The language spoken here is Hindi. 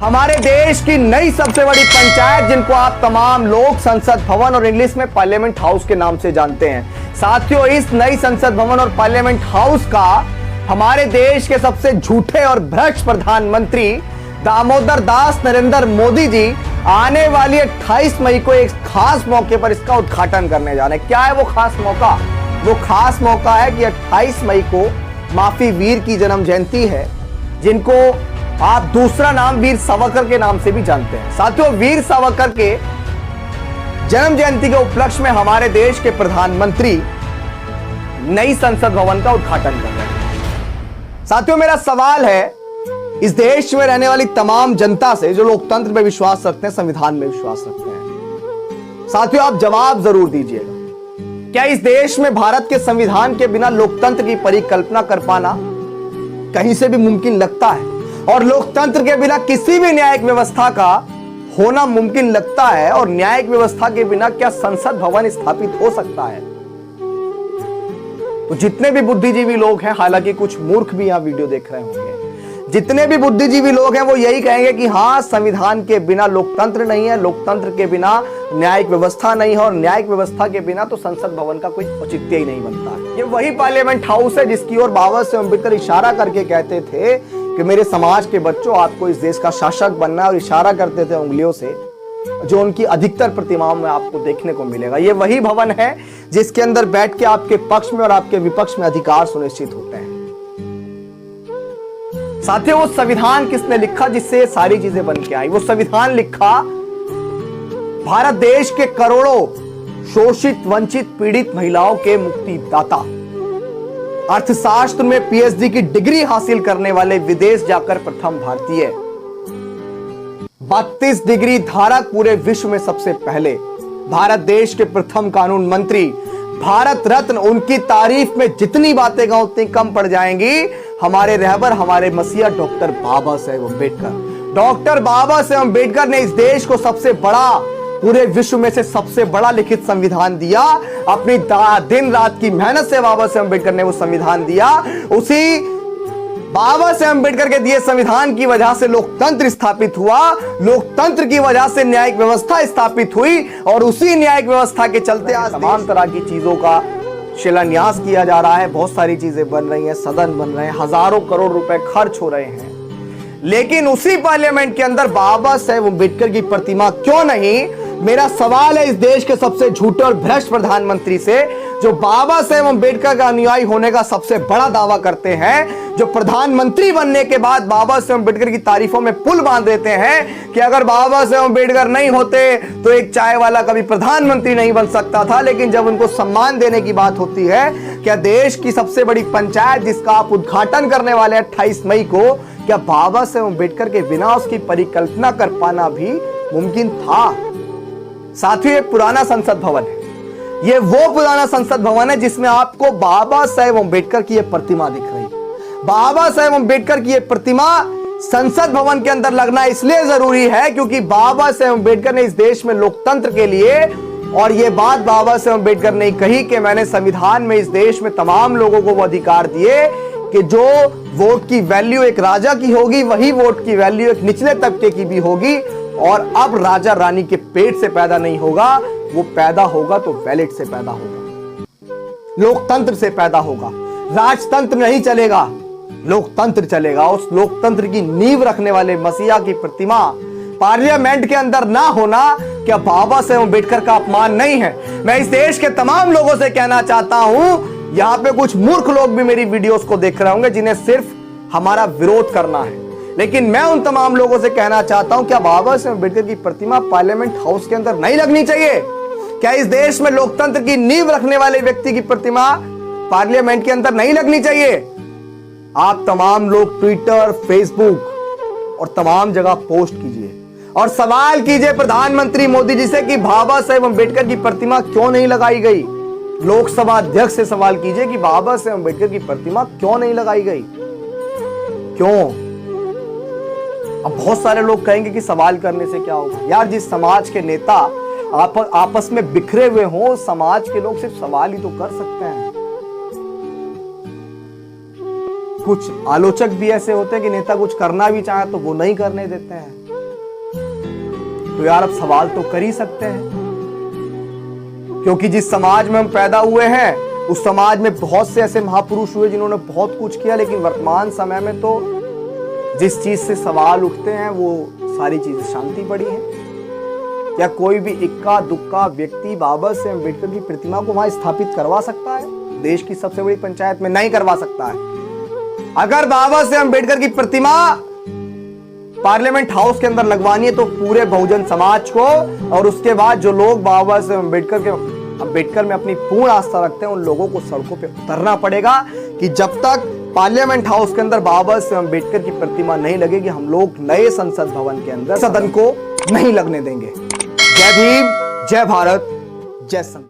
हमारे देश की नई सबसे बड़ी पंचायत, जिनको आप तमाम लोग संसद भवन और इंग्लिश में पार्लियामेंट हाउस के नाम से जानते हैं। साथियों, इस नई संसद भवन और पार्लियामेंट हाउस का हमारे देश के सबसे झूठे और भ्रष्ट प्रधानमंत्री दामोदर दास नरेंद्र मोदी जी आने वाली 28 मई को एक खास मौके पर इसका उद्घाटन करने जा रहे हैं। क्या है वो खास मौका? वो खास मौका है कि 28 मई को माफी वीर की जन्म जयंती है, जिनको आप दूसरा नाम वीर सावरकर के नाम से भी जानते हैं। साथियों, वीर सावरकर के जन्म जयंती के उपलक्ष्य में हमारे देश के प्रधानमंत्री नई संसद भवन का उद्घाटन कर रहे हैं। साथियों, मेरा सवाल है इस देश में रहने वाली तमाम जनता से, जो लोकतंत्र में विश्वास रखते हैं, संविधान में विश्वास रखते हैं। साथियों, आप जवाब जरूर दीजिएगा। क्या इस देश में भारत के संविधान के बिना लोकतंत्र की परिकल्पना कर पाना कहीं से भी मुमकिन लगता है? और लोकतंत्र के बिना किसी भी न्यायिक व्यवस्था का होना मुमकिन लगता है? और न्यायिक व्यवस्था के बिना क्या संसद भवन स्थापित हो सकता है? तो जितने भी बुद्धिजीवी लोग हैं, हालांकि कुछ मूर्ख भी यहां वीडियो देख रहे होंगे, जितने भी बुद्धिजीवी लोग हैं वो यही कहेंगे कि हां, संविधान के बिना लोकतंत्र नहीं है, लोकतंत्र के बिना न्यायिक व्यवस्था नहीं है, और न्यायिक व्यवस्था के बिना तो संसद भवन का कोई औचित्य ही नहीं बनता है। ये वही पार्लियामेंट हाउस है जिसकी ओर बाबा साहेब अम्बेडकर इशारा करके कहते थे कि मेरे समाज के बच्चों, आपको इस देश का शासक बनना है, और इशारा करते थे उंगलियों से, जो उनकी अधिकतर प्रतिमाओं में आपको देखने को मिलेगा। ये वही भवन है जिसके अंदर बैठ के आपके पक्ष में और आपके विपक्ष में अधिकार सुनिश्चित होते हैं। साथियों, वो संविधान किसने लिखा जिससे ये सारी चीजें बन के आई? वो संविधान लिखा भारत देश के करोड़ों शोषित, वंचित, पीड़ित महिलाओं के मुक्तिदाता, अर्थशास्त्र में पीएचडी की डिग्री हासिल करने वाले, विदेश जाकर प्रथम भारतीय, 32 डिग्री धारक, पूरे विश्व में सबसे पहले, भारत देश के प्रथम कानून मंत्री, भारत रत्न। उनकी तारीफ में जितनी बातें कहूं उतनी कम पड़ जाएंगी। हमारे रहबर, हमारे मसीहा डॉक्टर बाबा साहेब अम्बेडकर। डॉक्टर बाबा साहेब अम्बेडकर ने इस देश को सबसे बड़ा, पूरे विश्व में से सबसे बड़ा लिखित संविधान दिया। अपनी दिन रात की मेहनत से बाबा साहेब अम्बेडकर ने वो संविधान दिया। उसी बाबा साहेब अम्बेडकर के दिए संविधान की वजह से लोकतंत्र स्थापित हुआ, लोकतंत्र की वजह से न्यायिक व्यवस्था स्थापित हुई, और उसी न्यायिक व्यवस्था के चलते आज तमाम तरह की चीजों का शिलान्यास किया जा रहा है। बहुत सारी चीजें बन रही हैं, सदन बन रहे हैं, हजारों करोड़ रुपए खर्च हो रहे हैं। लेकिन उसी पार्लियामेंट के अंदर बाबा साहेब अम्बेडकर की प्रतिमा क्यों नहीं? मेरा सवाल है इस देश के सबसे झूठे और भ्रष्ट प्रधानमंत्री से, जो बाबा साहेब अम्बेडकर का अनुयायी होने का सबसे बड़ा दावा करते हैं, जो प्रधानमंत्री बनने के बाद बाबा साहेब अम्बेडकर की तारीफों में पुल बांध देते हैं कि अगर बाबा साहेब अम्बेडकर नहीं होते तो एक चाय वाला कभी प्रधानमंत्री नहीं बन सकता था। लेकिन जब उनको सम्मान देने की बात होती है, क्या देश की सबसे बड़ी पंचायत जिसका आप उद्घाटन करने वाले 28 मई को, क्या बाबा साहेब अम्बेडकर के बिना उसकी परिकल्पना कर पाना भी मुमकिन था? साथियों, ये पुराना संसद भवन है। ये वो पुराना संसद भवन है जिसमें आपको बाबा साहेब अम्बेडकर की ये प्रतिमा दिख रही है। बाबा साहेब अम्बेडकर की ये प्रतिमा संसद भवन के अंदर लगना इसलिए जरूरी है क्योंकि बाबा साहेब अम्बेडकर ने इस देश में लोकतंत्र के लिए, और ये बात बाबा साहेब अम्बेडकर ने कही कि मैंने संविधान में इस देश में तमाम लोगों को वो अधिकार दिए कि जो वोट की वैल्यू एक राजा की होगी, वही वोट की वैल्यू एक निचले तबके की भी होगी। और अब राजा रानी के पेट से पैदा नहीं होगा, वो पैदा होगा तो बैलेट से पैदा होगा, लोकतंत्र से पैदा होगा। राजतंत्र नहीं चलेगा, लोकतंत्र चलेगा। उस लोकतंत्र की नींव रखने वाले मसीहा की प्रतिमा पार्लियामेंट के अंदर ना होना क्या बाबा साहेब अम्बेडकर का अपमान नहीं है? मैं इस देश के तमाम लोगों से कहना चाहता हूं, यहां पे कुछ मूर्ख लोग भी मेरी वीडियोस को देख रहे होंगे जिन्हें सिर्फ हमारा विरोध करना है, लेकिन मैं उन तमाम लोगों से कहना चाहता हूं, क्या बाबा साहेब अम्बेडकर की प्रतिमा पार्लियामेंट हाउस के अंदर नहीं लगनी चाहिए? क्या इस देश में लोकतंत्र की नींव रखने वाले व्यक्ति की प्रतिमा पार्लियामेंट के अंदर नहीं लगनी चाहिए? आप तमाम लोग ट्विटर, फेसबुक और तमाम जगह पोस्ट कीजिए और सवाल कीजिए प्रधानमंत्री मोदी जी से कि बाबा साहेब अम्बेडकर की प्रतिमा क्यों नहीं लगाई गई। लोकसभा अध्यक्ष से सवाल कीजिए कि बाबा साहेब अम्बेडकर की प्रतिमा क्यों नहीं लगाई गई, क्यों? अब बहुत सारे लोग कहेंगे कि सवाल करने से क्या होगा। यार, जिस समाज के नेता आपस में बिखरे हुए हों, समाज के लोग सिर्फ सवाल ही तो कर सकते हैं। कुछ आलोचक भी ऐसे होते हैं कि नेता कुछ करना भी चाहे तो वो नहीं करने देते हैं। तो यार अब सवाल तो कर ही सकते हैं, क्योंकि जिस समाज में हम पैदा हुए हैं उस समाज में बहुत से ऐसे महापुरुष हुए जिन्होंने बहुत कुछ किया, लेकिन वर्तमान समय में तो जिस चीज से सवाल उठते हैं वो सारी चीजें शांति पड़ी है। क्या कोई भी इक्का दुक्का व्यक्ति बाबा साहेब अम्बेडकर की प्रतिमा को वहां स्थापित करवा सकता है? देश की सबसे बड़ी पंचायत में नहीं करवा सकता है। अगर बाबा साहेब अम्बेडकर की प्रतिमा पार्लियामेंट हाउस के अंदर लगवानी है तो पूरे बहुजन समाज को और उसके बाद जो लोग बाबा साहेब अम्बेडकर में अपनी पूर्ण आस्था रखते हैं उन लोगों को सड़कों पे उतरना पड़ेगा कि जब तक पार्लियामेंट हाउस के अंदर बाबा साहेब अम्बेडकर की प्रतिमा नहीं लगेगी हम लोग नए संसद भवन के अंदर सदन को नहीं लगने देंगे। जय भीम, जय भारत, जय संविधान।